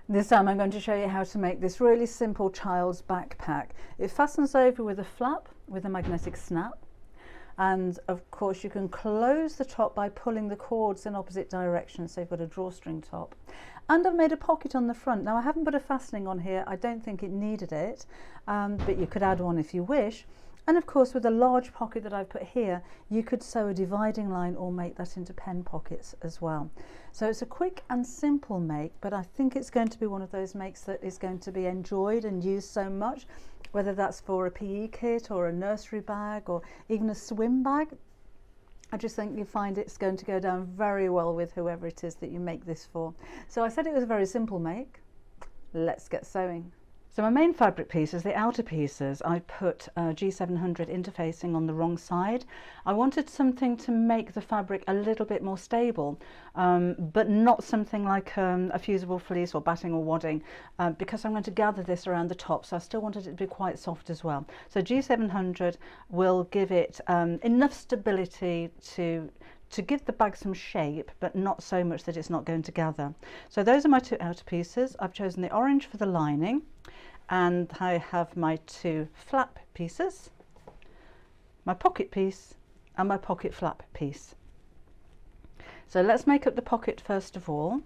This time I'm going to show you how to make this really simple child's backpack. It fastens over with a flap with a magnetic snap, and of course you can close the top by pulling the cords in opposite directions, so you've got a drawstring top. And I've made a pocket on the front. Now I haven't put a fastening on here, I don't think it needed it, but you could add one if you wish. And of course with a large pocket that I've put here, you could sew a dividing line or make that into pen pockets as well. So it's a quick and simple make, but I think it's going to be one of those makes that is going to be enjoyed and used so much, whether that's for a PE kit or a nursery bag or even a swim bag. I just think you find it's going to go down very well with whoever it is that you make this for. So I said it was a very simple make. Let's get sewing. So my main fabric pieces, the outer pieces, I put G700 interfacing on the wrong side. I wanted something to make the fabric a little bit more stable, but not something like a fusible fleece or batting or wadding, because I'm going to gather this around the top, so I still wanted it to be quite soft as well. So G700 will give it enough stability to give the bag some shape, but not so much that it's not going to gather. So those are my two outer pieces. I've chosen the orange for the lining, and I have my two flap pieces, my pocket piece and my pocket flap piece. So let's make up the pocket first of all.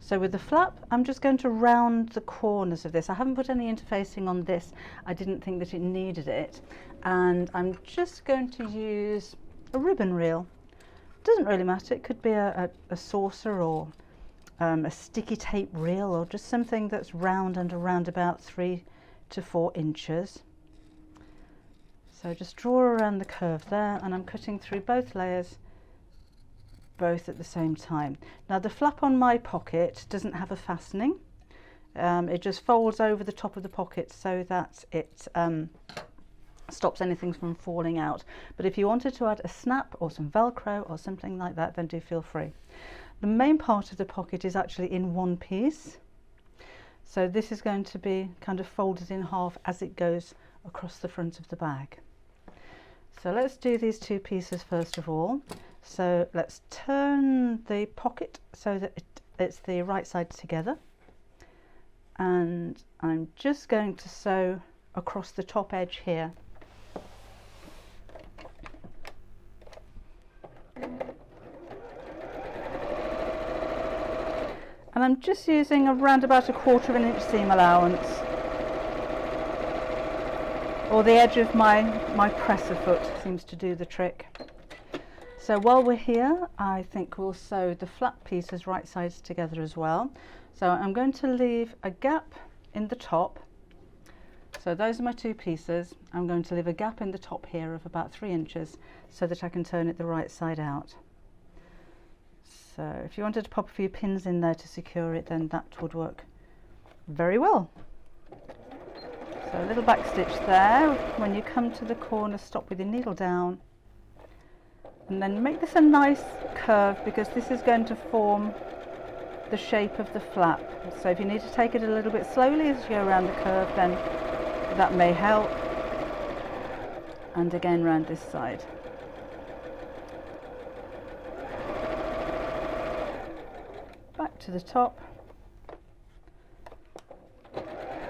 So with the flap, I'm just going to round the corners of this. I haven't put any interfacing on this. I didn't think that it needed it. And I'm just going to use a ribbon reel. Doesn't really matter, it could be a saucer or a sticky tape reel, or just something that's round and around about 3 to 4 inches. So just draw around the curve there, and I'm cutting through both layers both at the same time. Now the flap on my pocket doesn't have a fastening. It just folds over the top of the pocket so that it stops anything from falling out. But if you wanted to add a snap or some Velcro or something like that, then do feel free. The main part of the pocket is actually in one piece, so this is going to be kind of folded in half as it goes across the front of the bag. So let's do these two pieces first of all. So let's turn the pocket so that it's the right side together, and I'm just going to sew across the top edge here. And I'm just using around about a 1/4 inch seam allowance, or the edge of my presser foot seems to do the trick. So while we're here, I think we'll sew the flap pieces right sides together as well. So I'm going to leave a gap in the top. So those are my two pieces. I'm going to leave a gap in the top here of about 3 inches so that I can turn it the right side out. So if you wanted to pop a few pins in there to secure it, then that would work very well. So a little back stitch there. When you come to the corner, stop with your needle down, and then make this a nice curve, because this is going to form the shape of the flap. So if you need to take it a little bit slowly as you go around the curve, then that may help. And again round this side. Back to the top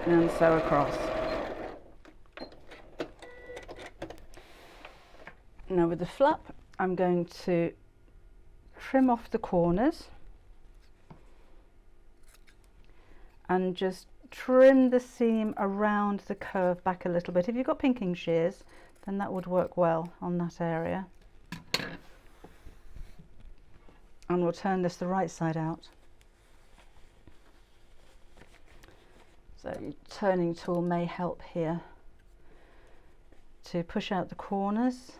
and sew across. Now with the flap, I'm going to trim off the corners and just trim the seam around the curve back a little bit. If you've got pinking shears, then that would work well on that area. And we'll turn this the right side out. So your turning tool may help here to push out the corners.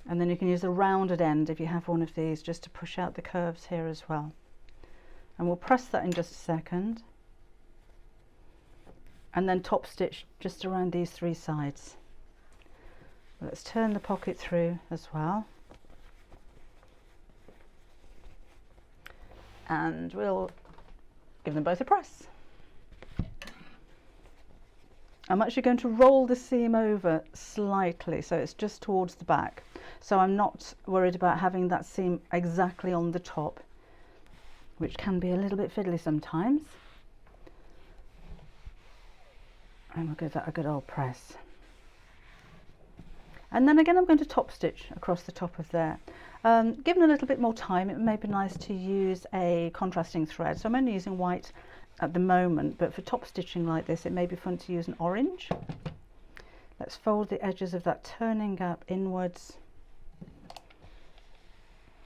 And then you can use the rounded end if you have one of these, just to push out the curves here as well. And we'll press that in just a second. And then top stitch just around these 3 sides. Let's turn the pocket through as well. And we'll give them both a press. I'm actually going to roll the seam over slightly so it's just towards the back, so I'm not worried about having that seam exactly on the top, which can be a little bit fiddly sometimes. And we'll give that a good old press. And then again I'm going to top stitch across the top of there. Given a little bit more time, it may be nice to use a contrasting thread, so I'm only using white at the moment, but for top stitching like this it may be fun to use an orange. Let's fold the edges of that turning gap inwards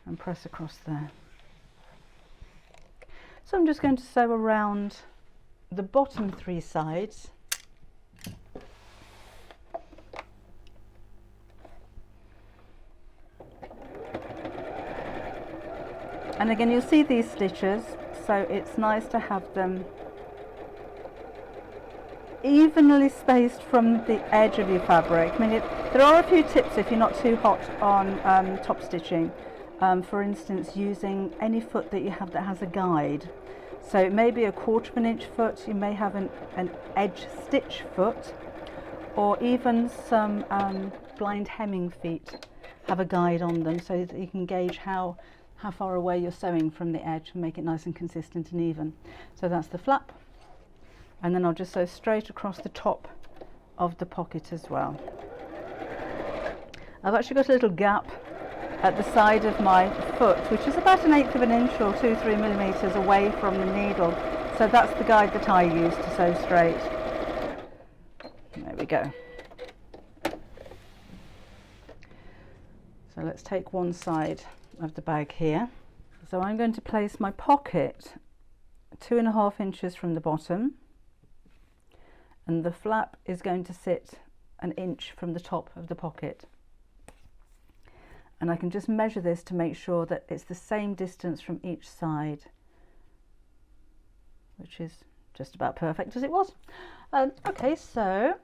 and press across there. So I'm just going to sew around the bottom 3 sides. And again, you'll see these stitches, so it's nice to have them evenly spaced from the edge of your fabric. I mean, there are a few tips if you're not too hot on top stitching. For instance, using any foot that you have that has a guide. So it may be a 1/4 of an inch foot, you may have an edge stitch foot, or even some blind hemming feet have a guide on them, so that you can gauge how far away you're sewing from the edge and make it nice and consistent and even. So that's the flap, and then I'll just sew straight across the top of the pocket as well. I've actually got a little gap at the side of my foot, which is about 1/8 of an inch or 2-3 millimeters away from the needle, so that's the guide that I use to sew straight. There we go. So let's take one side of the bag here. So I'm going to place my pocket 2.5 inches from the bottom, and the flap is going to sit 1 inch from the top of the pocket. And I can just measure this to make sure that it's the same distance from each side, which is just about perfect as it was. Okay, so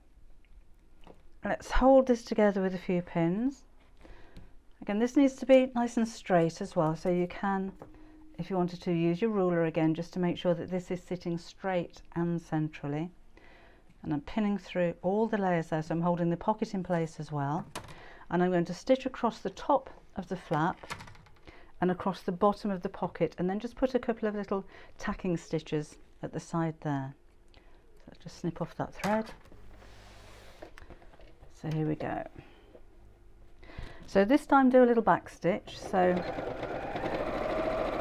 let's hold this together with a few pins. Again, this needs to be nice and straight as well, so you can, if you wanted to, use your ruler again just to make sure that this is sitting straight and centrally. And I'm pinning through all the layers there, so I'm holding the pocket in place as well. And I'm going to stitch across the top of the flap and across the bottom of the pocket, and then just put a couple of little tacking stitches at the side there. So just snip off that thread. So here we go. So this time do a little back stitch, so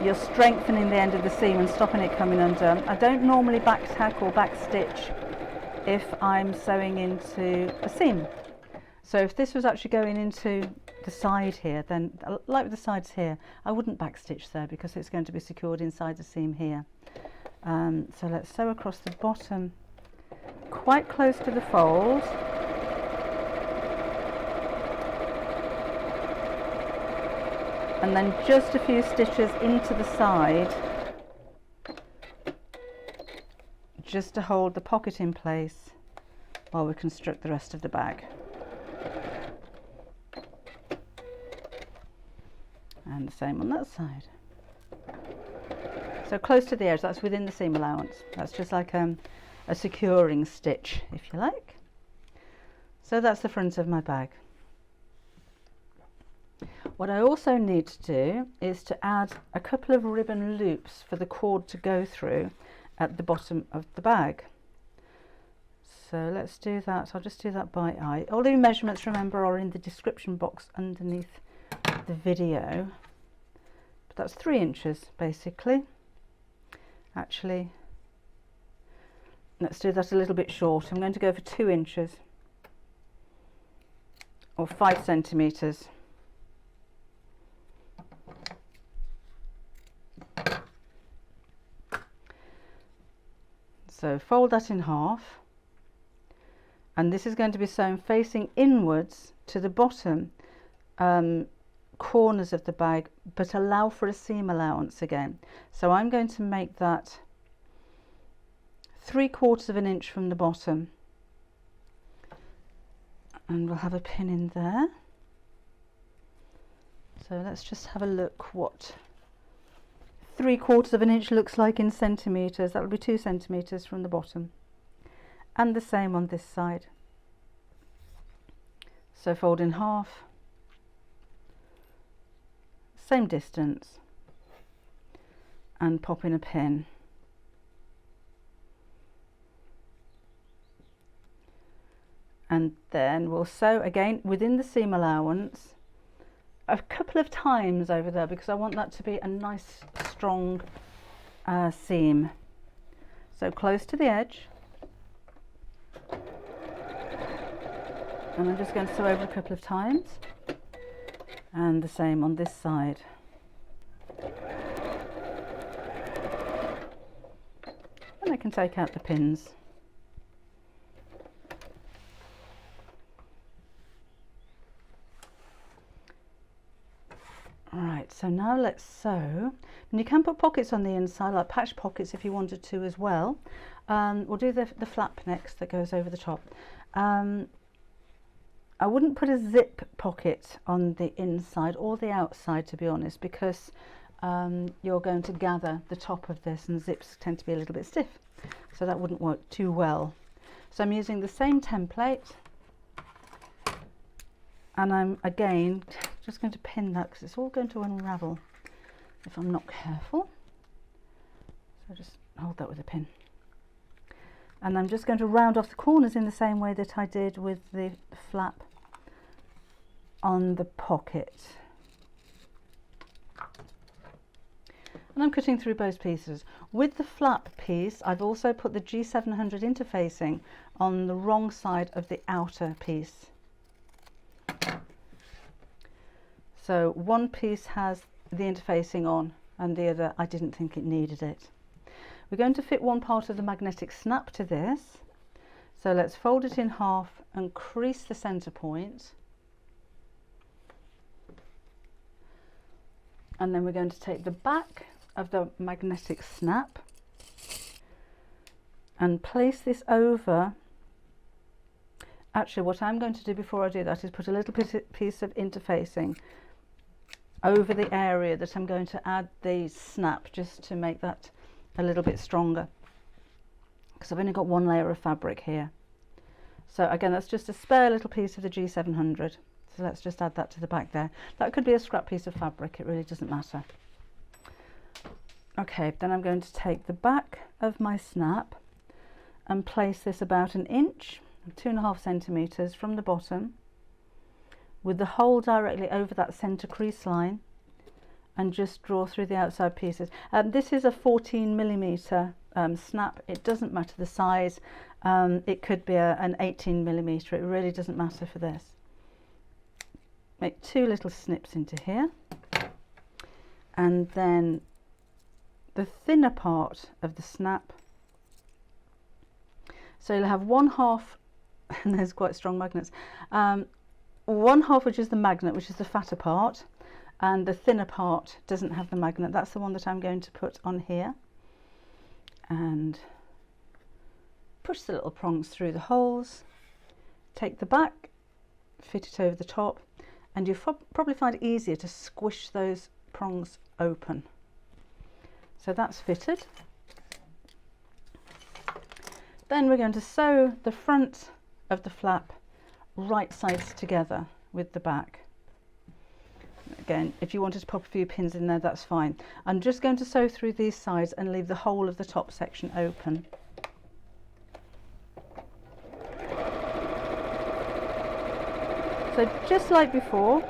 you're strengthening the end of the seam and stopping it coming undone. I don't normally back tack or back stitch if I'm sewing into a seam. So if this was actually going into the side here, then like with the sides here, I wouldn't back stitch there because it's going to be secured inside the seam here. So let's sew across the bottom quite close to the fold. And then just a few stitches into the side, just to hold the pocket in place while we construct the rest of the bag. And the same on that side. So close to the edge, that's within the seam allowance. That's just like a securing stitch, if you like. So that's the front of my bag. What I also need to do is to add a couple of ribbon loops for the cord to go through at the bottom of the bag. So let's do that. I'll just do that by eye. All the measurements, remember, are in the description box underneath the video. But that's 3 inches basically. Actually, let's do that a little bit short. I'm going to go for 2 inches or 5 centimeters. So fold that in half, and this is going to be sewn facing inwards to the bottom corners of the bag, but allow for a seam allowance again. So I'm going to make that 3/4 of an inch from the bottom, and we'll have a pin in there. So let's just have a look what 3/4 of an inch looks like in centimeters. That will be 2 centimeters from the bottom, and the same on this side. So fold in half, same distance, and pop in a pin. And then we'll sew again within the seam allowance a couple of times over there, because I want that to be a nice strong seam. So close to the edge, and I'm just going to sew over a couple of times, and the same on this side. And I can take out the pins. Right, so now let's sew, and you can put pockets on the inside, like patch pockets if you wanted to as well. We'll do the flap next that goes over the top. I wouldn't put a zip pocket on the inside or the outside, to be honest, because you're going to gather the top of this, and zips tend to be a little bit stiff, so that wouldn't work too well. So I'm using the same template, and I'm again just going to pin that because it's all going to unravel if I'm not careful. So just hold that with a pin, and I'm just going to round off the corners in the same way that I did with the flap on the pocket. And I'm cutting through both pieces. With the flap piece, I've also put the G700 interfacing on the wrong side of the outer piece. So one piece has the interfacing on, and the other I didn't think it needed it. We're going to fit one part of the magnetic snap to this, so let's fold it in half and crease the center point, and then we're going to take the back of the magnetic snap and place this over. Actually, what I'm going to do before I do that is put a little piece of interfacing over the area that I'm going to add the snap, just to make that a little bit stronger, because I've only got one layer of fabric here. So again, that's just a spare little piece of the G700, so let's just add that to the back there. That could be a scrap piece of fabric, it really doesn't matter. Okay, then I'm going to take the back of my snap and place this about 1 inch, 2.5 centimeters from the bottom, with the hole directly over that center crease line, and just draw through the outside pieces. This is a 14mm snap. It doesn't matter the size. It could be an 18mm. It really doesn't matter for this. Make 2 little snips into here, and then the thinner part of the snap. So you'll have 1/2, and there's quite strong magnets. 1/2, which is the magnet, which is the fatter part, and the thinner part doesn't have the magnet. That's the one that I'm going to put on here, and push the little prongs through the holes, take the back, fit it over the top, and you'll probably find it easier to squish those prongs open. So that's fitted. Then we're going to sew the front of the flap right sides together with the back. Again, if you wanted to pop a few pins in there, that's fine. I'm just going to sew through these sides and leave the whole of the top section open. So just like before,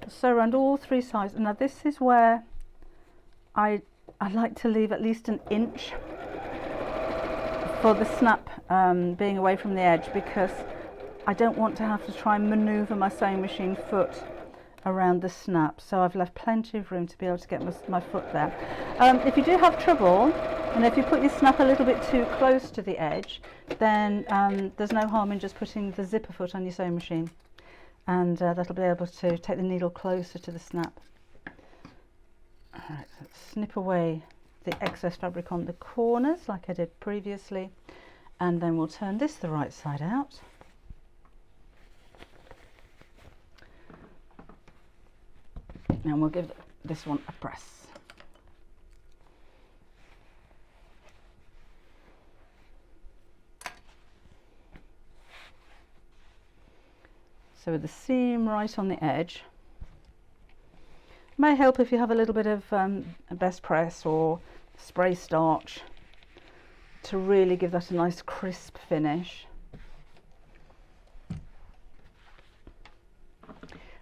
sew around all 3 sides. Now this is where I like to leave at least 1 inch for the snap being away from the edge, because I don't want to have to try and maneuver my sewing machine foot around the snap. So I've left plenty of room to be able to get my foot there. If you do have trouble, and if you put your snap a little bit too close to the edge, then there's no harm in just putting the zipper foot on your sewing machine, and that'll be able to take the needle closer to the snap. Alright, let's snip away the excess fabric on the corners like I did previously, and then we'll turn this the right side out. And we'll give this one a press. So with the seam right on the edge. May help if you have a little bit of best press or spray starch to really give that a nice crisp finish.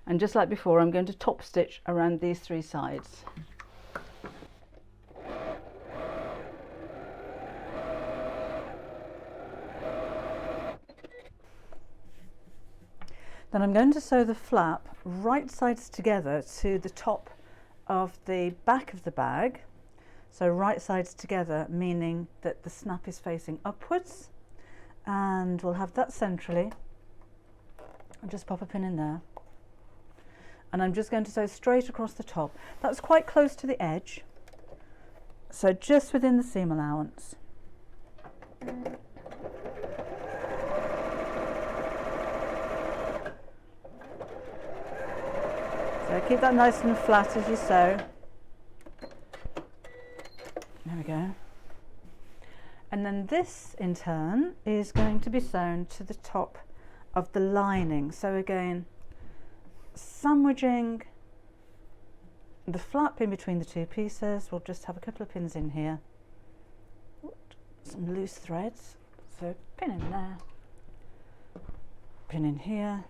And just like before, I'm going to top stitch around these 3 sides. Then I'm going to sew the flap right sides together to the top of the back of the bag. So right sides together, meaning that the snap is facing upwards, and we'll have that centrally. I'll just pop a pin in there. And I'm just going to sew straight across the top. That's quite close to the edge, so just within the seam allowance. So keep that nice and flat as you sew. There we go. And then this in turn is going to be sewn to the top of the lining. So again, sandwiching the flap in between the 2 pieces. We'll just have a couple of pins in here, some loose threads, so pin in there, pin in here,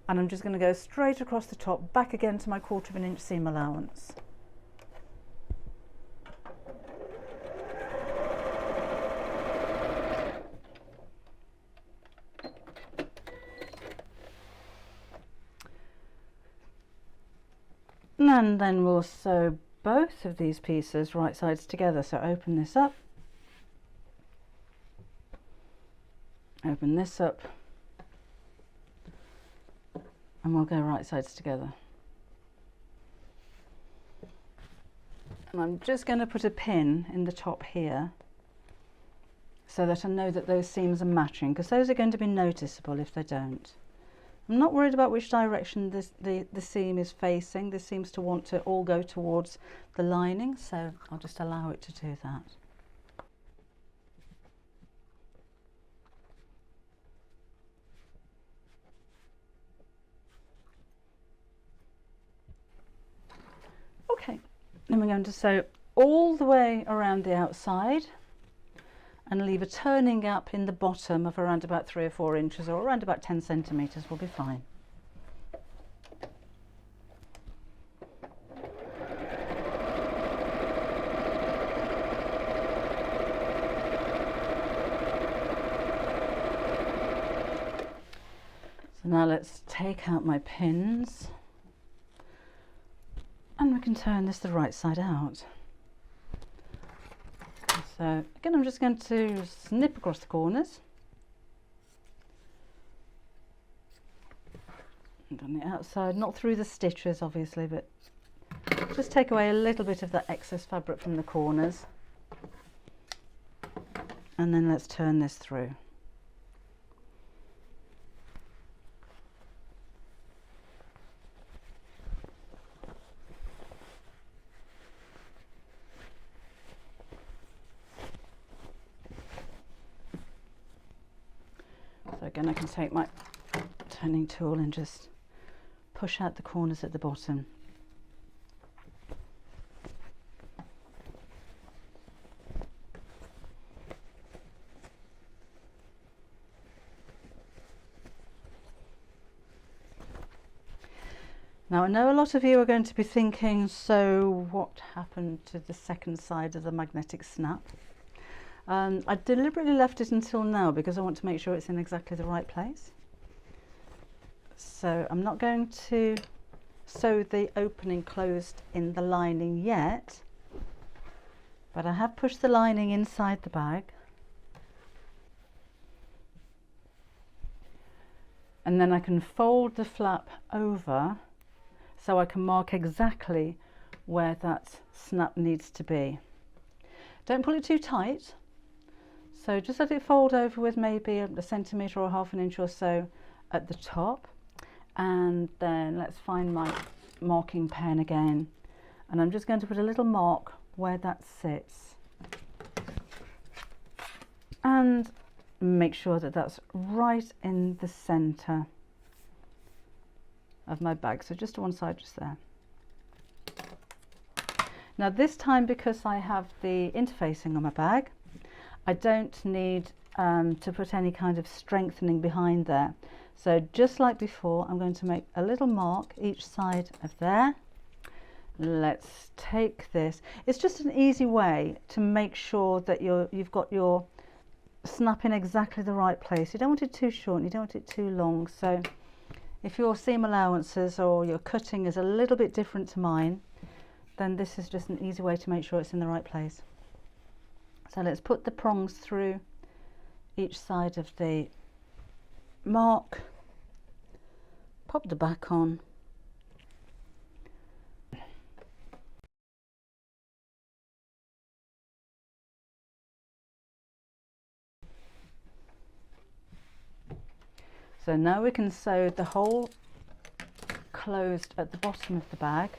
and I'm just going to go straight across the top, back again to my 1/4 inch seam allowance. And then we'll sew both of these pieces right sides together. So open this up, open this up, and we'll go right sides together. And I'm just going to put a pin in the top here so that I know that those seams are matching, because those are going to be noticeable if they don't. I'm not worried about which direction the seam is facing. This seems to want to all go towards the lining, so I'll just allow it to do that. Okay, then we're going to sew all the way around the outside and leave a turning gap in the bottom of around about 3 or 4 inches, or around about 10 centimetres will be fine. So now let's take out my pins, and we can turn this the right side out. So again, I'm just going to snip across the corners and on the outside, not through the stitches obviously, but just take away a little bit of that excess fabric from the corners, and then let's turn this through. So again, I can take my turning tool and just push out the corners at the bottom. Now I know a lot of you are going to be thinking, so what happened to the second side of the magnetic snap? I deliberately left it until now because I want to make sure it's in exactly the right place. So I'm not going to sew the opening closed in the lining yet, but I have pushed the lining inside the bag. And then I can fold the flap over so I can mark exactly where that snap needs to be. Don't pull it too tight. So just let it fold over with maybe a centimetre or 1/2 inch or so at the top. And then let's find my marking pen again. And I'm just going to put a little mark where that sits. And make sure that that's right in the centre of my bag. So just to one side, just there. Now this time, because I have the interfacing on my bag, I don't need to put any kind of strengthening behind there. So just like before, I'm going to make a little mark each side of there. Let's take this. It's just an easy way to make sure that you've got your snap in exactly the right place. You don't want it too short and you don't want it too long. So if your seam allowances or your cutting is a little bit different to mine, then this is just an easy way to make sure it's in the right place. So let's put the prongs through each side of the mark, pop the back on, so now we can sew the hole closed at the bottom of the bag.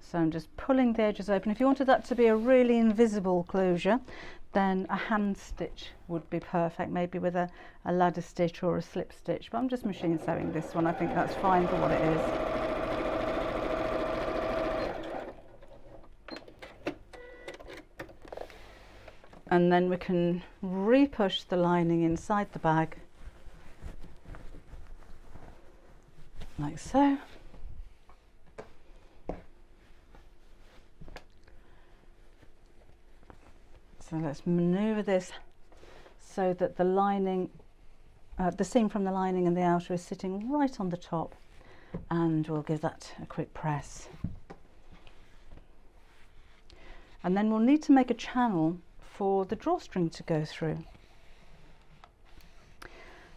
So I'm just pulling the edges open. If you wanted that to be a really invisible closure, then a hand stitch would be perfect, maybe with a ladder stitch or a slip stitch. But I'm just machine sewing this one. I think that's fine for what it is. And then we can re-push the lining inside the bag, like so. So let's maneuver this so that the lining, the seam from the lining and the outer is sitting right on the top, and we'll give that a quick press. And then we'll need to make a channel for the drawstring to go through.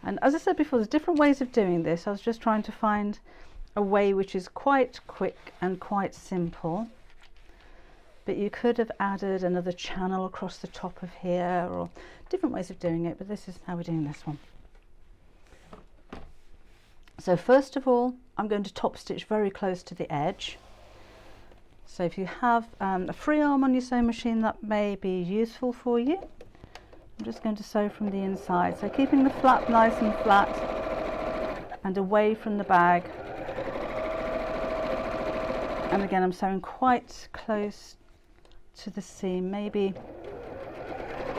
And as I said before, there's different ways of doing this. I was just trying to find a way which is quite quick and quite simple. But you could have added another channel across the top of here, or different ways of doing it, but this is how we're doing this one. So first of all, I'm going to top stitch very close to the edge. So if you have a free arm on your sewing machine, that may be useful for you. I'm just going to sew from the inside, so keeping the flap nice and flat and away from the bag. And again, I'm sewing quite close to the seam, maybe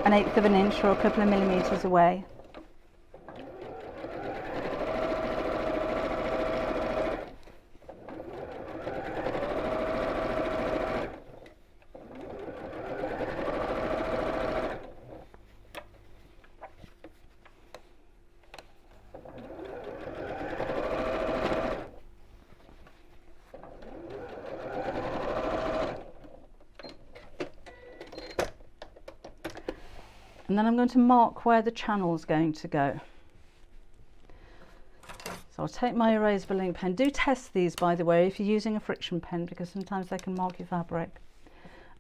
1/8 of an inch or a couple of millimeters away. And then I'm going to mark where the channel is going to go. So I'll take my erasable ink pen. Do test these, by the way, if you're using a friction pen, because sometimes they can mark your fabric.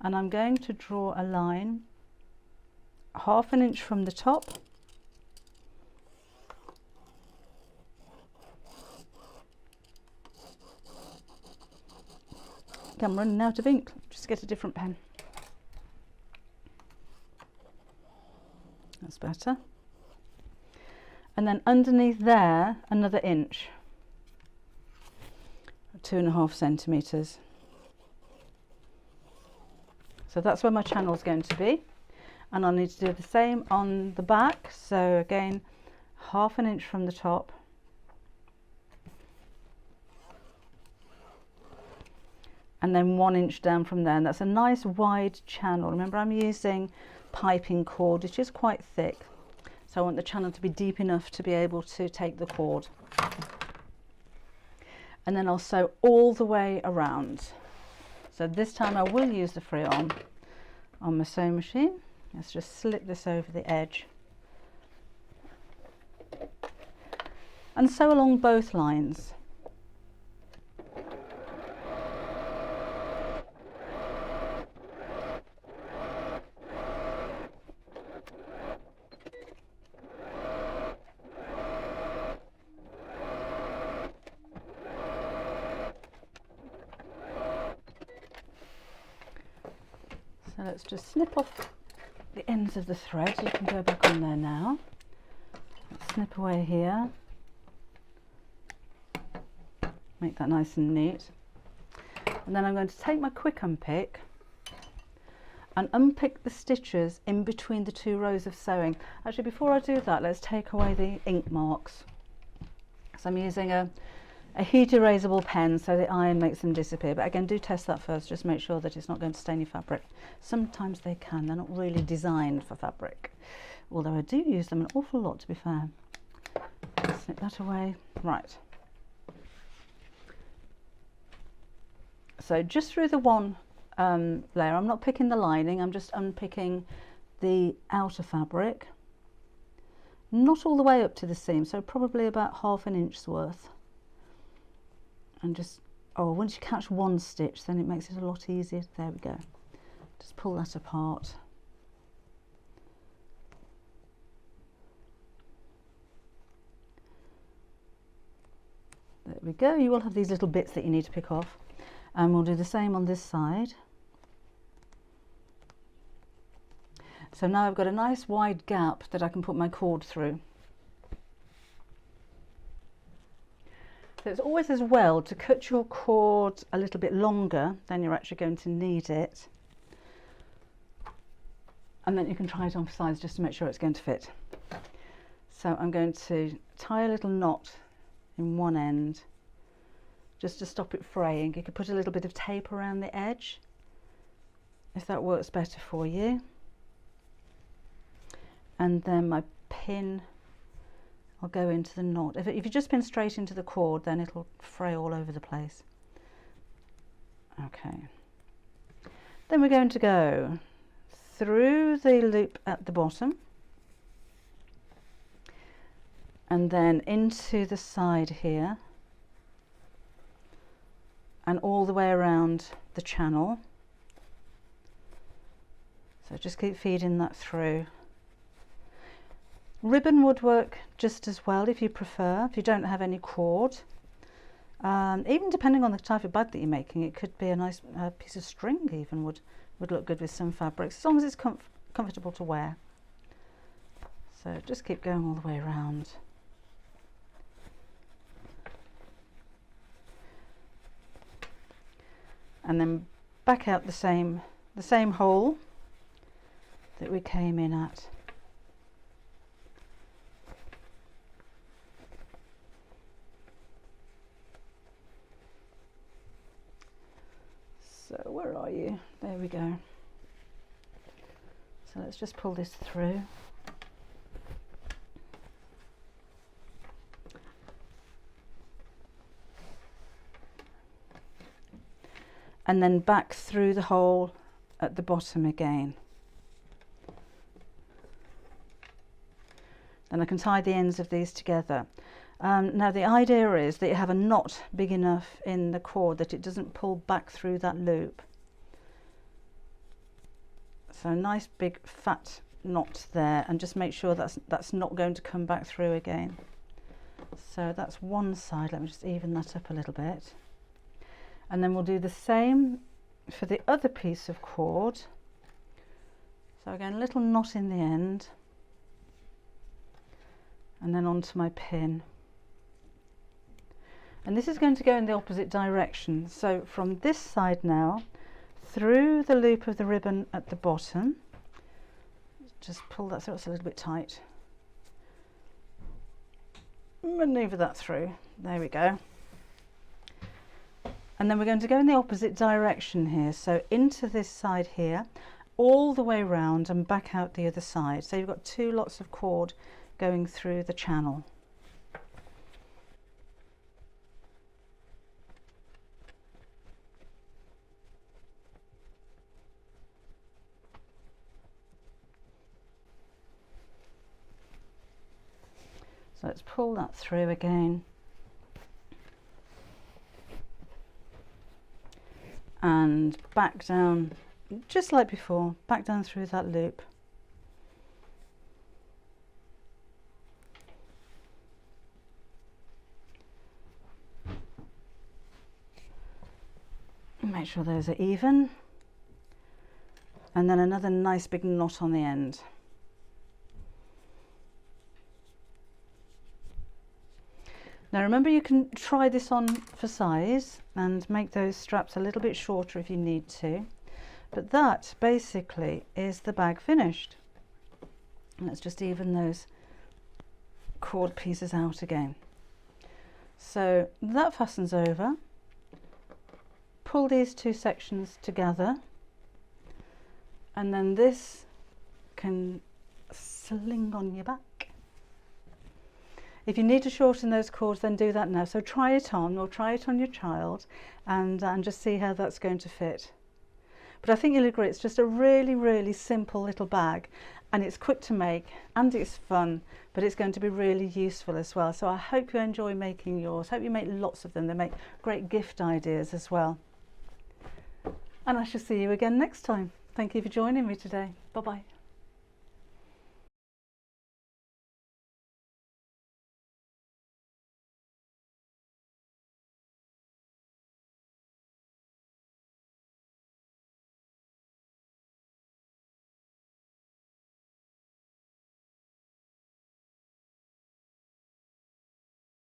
And I'm going to draw a line 1/2 inch from the top. Okay, I'm running out of ink. Just get a different pen. That's better. And then underneath there, another inch, 2.5 centimeters. So that's where my channel is going to be, and I'll need to do the same on the back. So again, 1/2 inch from the top, and then 1 inch down from there, and that's a nice wide channel. Remember, I'm using piping cord, which is quite thick, so I want the channel to be deep enough to be able to take the cord. And then I'll sew all the way around. So this time I will use the free arm on my sewing machine. Let's just slip this over the edge and sew along both lines. So let's just snip off the ends of the thread. You can go back on there now. Let's snip away here. Make that nice and neat. And then I'm going to take my quick unpick and unpick the stitches in between the 2 rows of sewing. Actually, before I do that, let's take away the ink marks. So I'm using a heat erasable pen so the iron makes them disappear. But again, do test that first, just make sure that it's not going to stain your fabric. Sometimes they can, they're not really designed for fabric. Although I do use them an awful lot, to be fair. Snip that away. Right. So just through the one layer, I'm not picking the lining, I'm just unpicking the outer fabric. Not all the way up to the seam, so probably about ½ an inch's worth. And just, oh, once you catch one stitch, then it makes it a lot easier. There we go. Just pull that apart. There we go. You will have these little bits that you need to pick off. And we'll do the same on this side. So now I've got a nice wide gap that I can put my cord through. So it's always as well to cut your cord a little bit longer than you're actually going to need it. And then you can try it on for size just to make sure it's going to fit. So I'm going to tie a little knot in one end just to stop it fraying. You could put a little bit of tape around the edge if that works better for you. And then my pin, I'll go into the knot. If you just pin straight into the cord, then it'll fray all over the place. Okay. Then we're going to go through the loop at the bottom and then into the side here and all the way around the channel. So just keep feeding that through. Ribbon would work just as well if you prefer, if you don't have any cord. Even depending on the type of bag that you're making, it could be a nice piece of string even would look good with some fabrics, as long as it's comfortable to wear. So just keep going all the way around. And then back out the same hole that we came in at. So where are you? There we go. So let's just pull this through. And then back through the hole at the bottom again. Then I can tie the ends of these together. Now the idea is that you have a knot big enough in the cord that it doesn't pull back through that loop. So a nice big fat knot there, and just make sure that's not going to come back through again. So that's one side. Let me just even that up a little bit. And then we'll do the same for the other piece of cord. So again, a little knot in the end, and then onto my pin. And this is going to go in the opposite direction. So from this side now, through the loop of the ribbon at the bottom, just pull that through, it's a little bit tight. Maneuver that through, there we go. And then we're going to go in the opposite direction here. So into this side here, all the way round and back out the other side. So you've got 2 lots of cord going through the channel. So let's pull that through again. And back down, just like before, back down through that loop. Make sure those are even. and then another nice big knot on the end. Now remember, you can try this on for size and make those straps a little bit shorter if you need to, but that basically is the bag finished. Let's just even those cord pieces out again. So that fastens over. Pull these two sections together, and then this can sling on your back. If you need to shorten those cords, then do that now. So try it on, or try it on your child, and just see how that's going to fit. But I think you'll agree it's just a really, really simple little bag, and it's quick to make and it's fun, but it's going to be really useful as well. So I hope you enjoy making yours. Hope you make lots of them. They make great gift ideas as well. And I shall see you again next time. Thank you for joining me today. Bye-bye.